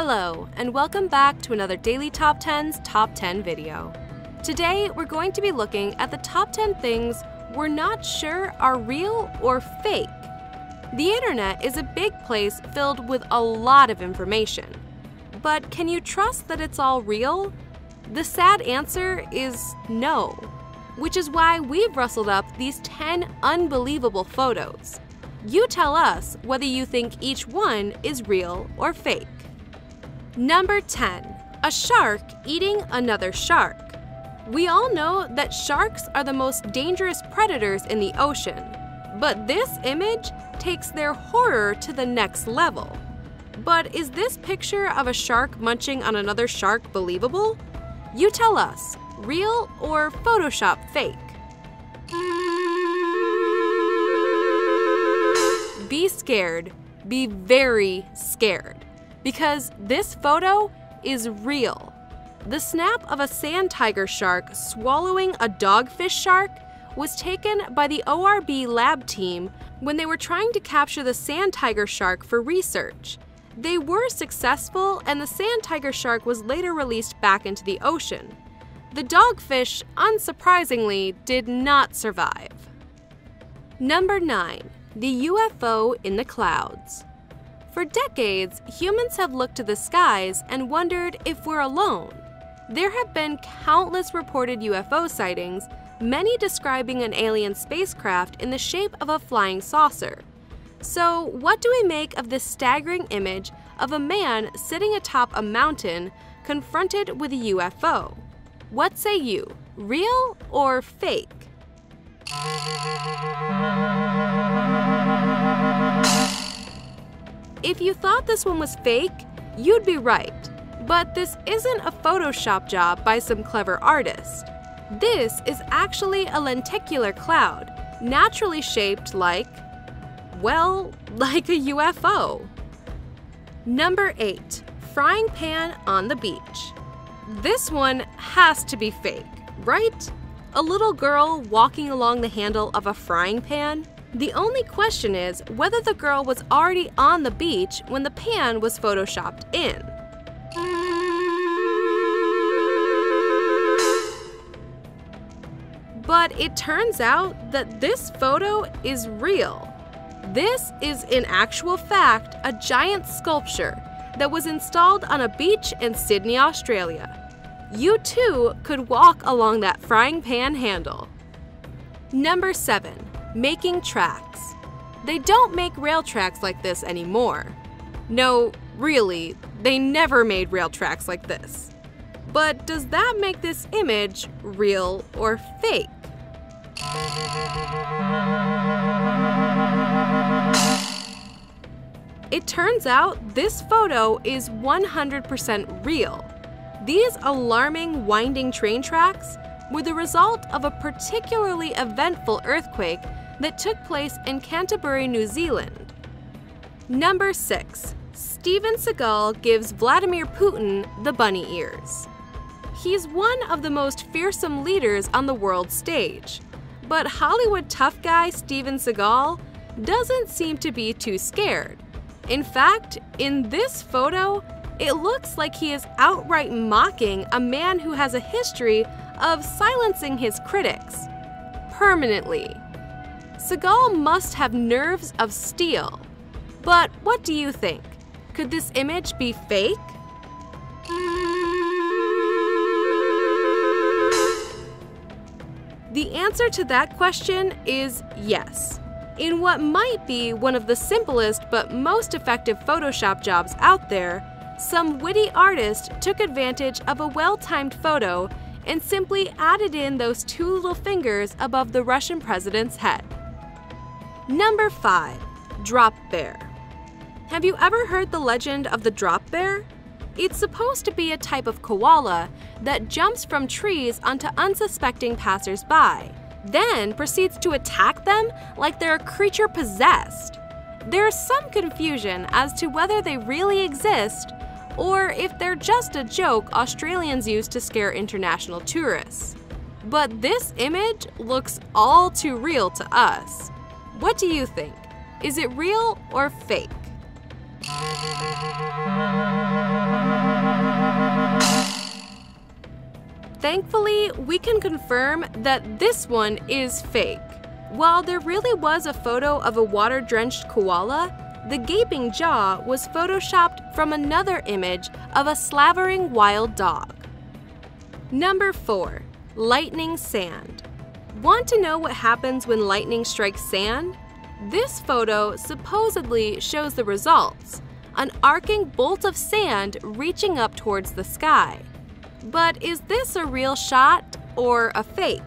Hello, and welcome back to another Daily Top 10's Top 10 video. Today, we're going to be looking at the top 10 things we're not sure are real or fake. The internet is a big place filled with a lot of information. But can you trust that it's all real? The sad answer is no, which is why we've rustled up these 10 unbelievable photos. You tell us whether you think each one is real or fake. Number 10. A shark eating another shark. We all know that sharks are the most dangerous predators in the ocean, but this image takes their horror to the next level. But is this picture of a shark munching on another shark believable? You tell us, real or Photoshop fake? Be scared. Be very scared. Because this photo is real. The snap of a sand tiger shark swallowing a dogfish shark was taken by the ORB lab team when they were trying to capture the sand tiger shark for research. They were successful, and the sand tiger shark was later released back into the ocean. The dogfish, unsurprisingly, did not survive. Number 9. The UFO in the clouds. For decades, humans have looked to the skies and wondered if we're alone. There have been countless reported UFO sightings, many describing an alien spacecraft in the shape of a flying saucer. So, what do we make of this staggering image of a man sitting atop a mountain confronted with a UFO? What say you, real or fake? If you thought this one was fake, you'd be right. But this isn't a Photoshop job by some clever artist. This is actually a lenticular cloud, naturally shaped like, well, like a UFO. Number 8. Frying pan on the beach. This one has to be fake, right? A little girl walking along the handle of a frying pan? The only question is whether the girl was already on the beach when the pan was photoshopped in. But it turns out that this photo is real. This is in actual fact a giant sculpture that was installed on a beach in Sydney, Australia. You too could walk along that frying pan handle. Number 7. Making tracks. They don't make rail tracks like this anymore. No, really, they never made rail tracks like this. But does that make this image real or fake? It turns out this photo is 100% real. These alarming winding train tracks were the result of a particularly eventful earthquake that took place in Canterbury, New Zealand. Number 6. Steven Seagal gives Vladimir Putin the bunny ears. He's one of the most fearsome leaders on the world stage, but Hollywood tough guy Steven Seagal doesn't seem to be too scared. In fact, in this photo, it looks like he is outright mocking a man who has a history of silencing his critics permanently. Seagal must have nerves of steel. But what do you think? Could this image be fake? The answer to that question is yes. In what might be one of the simplest but most effective Photoshop jobs out there, some witty artist took advantage of a well-timed photo and simply added in those two little fingers above the Russian president's head. Number 5. Drop bear. Have you ever heard the legend of the drop bear? It's supposed to be a type of koala that jumps from trees onto unsuspecting passers-by, then proceeds to attack them like they're a creature possessed. There's some confusion as to whether they really exist or if they're just a joke Australians use to scare international tourists. But this image looks all too real to us. What do you think? Is it real or fake? Thankfully, we can confirm that this one is fake. While there really was a photo of a water-drenched koala, the gaping jaw was photoshopped from another image of a slavering wild dog. Number 4. Lightning sand. Want to know what happens when lightning strikes sand? This photo supposedly shows the results, an arcing bolt of sand reaching up towards the sky. But is this a real shot or a fake?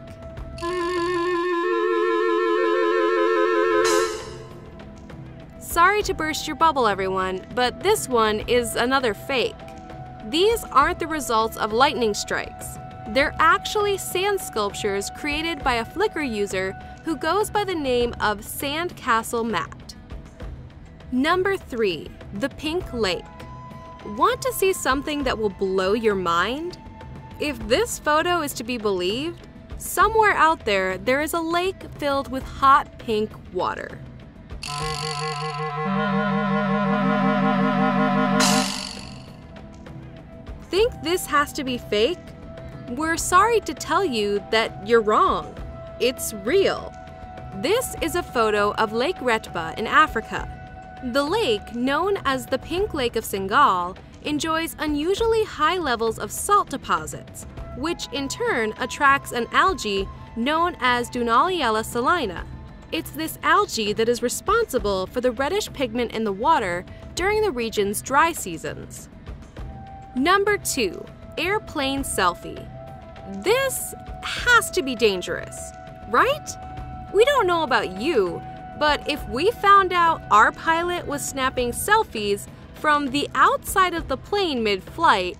Sorry to burst your bubble, everyone, but this one is another fake. These aren't the results of lightning strikes. They're actually sand sculptures created by a Flickr user who goes by the name of Sandcastle Matt. Number 3. The Pink Lake. Want to see something that will blow your mind? If this photo is to be believed, somewhere out there is a lake filled with hot pink water. Think this has to be fake? We're sorry to tell you that you're wrong. It's real. This is a photo of Lake Retba in Africa. The lake, known as the Pink Lake of Seagal, enjoys unusually high levels of salt deposits, which in turn attracts an algae known as Dunaliella salina. It's this algae that is responsible for the reddish pigment in the water during the region's dry seasons. Number 2. Airplane selfie. This has to be dangerous, right? We don't know about you, but if we found out our pilot was snapping selfies from the outside of the plane mid-flight,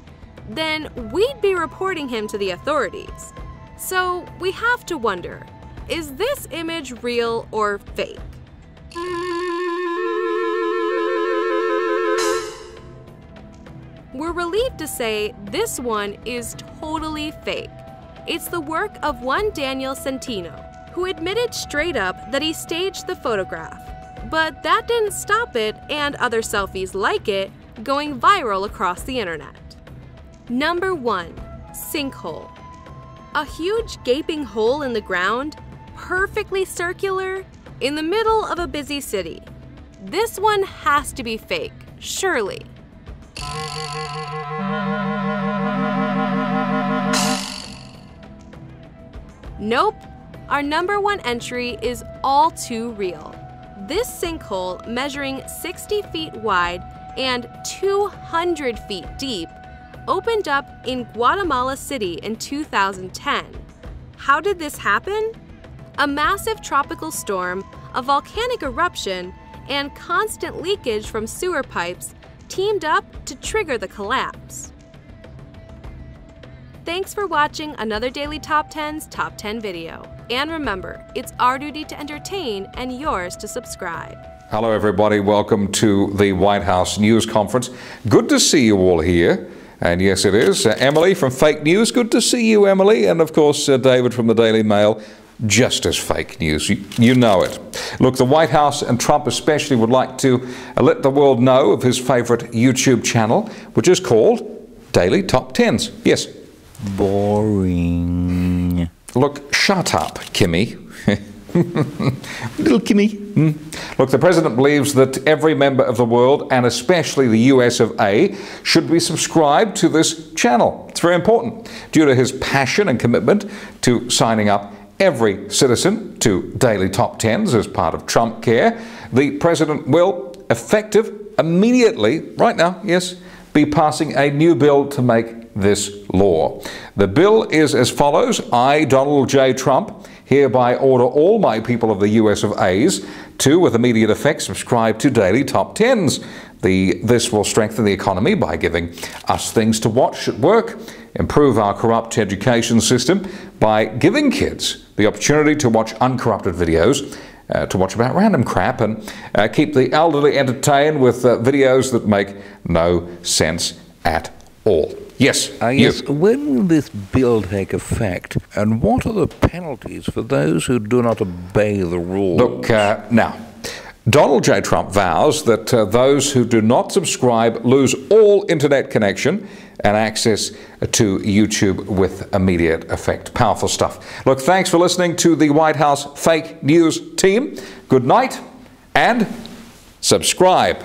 then we'd be reporting him to the authorities. So we have to wonder, is this image real or fake? We're relieved to say this one is totally fake. It's the work of one Daniel Centino, who admitted straight up that he staged the photograph. But that didn't stop it and other selfies like it going viral across the internet. Number 1. Sinkhole. A huge gaping hole in the ground, perfectly circular, in the middle of a busy city. This one has to be fake, surely. Nope. Our number 1 entry is all too real. This sinkhole, measuring 60 feet wide and 200 feet deep, opened up in Guatemala City in 2010. How did this happen? A massive tropical storm, a volcanic eruption, and constant leakage from sewer pipes teamed up to trigger the collapse. Thanks for watching another Daily Top 10's Top 10 video. And remember, it's our duty to entertain and yours to subscribe. Hello everybody, welcome to the White House News Conference. Good to see you all here. And yes, it is. Emily from Fake News, good to see you, Emily. And of course, David from the Daily Mail, just as fake news. You know it. Look, the White House and Trump especially would like to let the world know of his favorite YouTube channel, which is called Daily Top 10s. Yes. Boring. Look, shut up, Kimmy. Little Kimmy. Look, the president believes that every member of the world, and especially the US of A, should be subscribed to this channel. It's very important. Due to his passion and commitment to signing up every citizen to Daily Top 10s as part of Trump Care, the president will, effective immediately, right now, yes, be passing a new bill to make this law. The bill is as follows. I, Donald J. Trump, hereby order all my people of the US of A's to, with immediate effect, subscribe to Daily Top 10s. This will strengthen the economy by giving us things to watch at work, improve our corrupt education system by giving kids the opportunity to watch uncorrupted videos, to watch about random crap, and keep the elderly entertained with videos that make no sense at all. Yes, yes. When will this bill take effect, and what are the penalties for those who do not obey the rules? Look, now, Donald J. Trump vows that those who do not subscribe lose all internet connection and access to YouTube with immediate effect. Powerful stuff. Look, thanks for listening to the White House Fake News team. Good night and subscribe.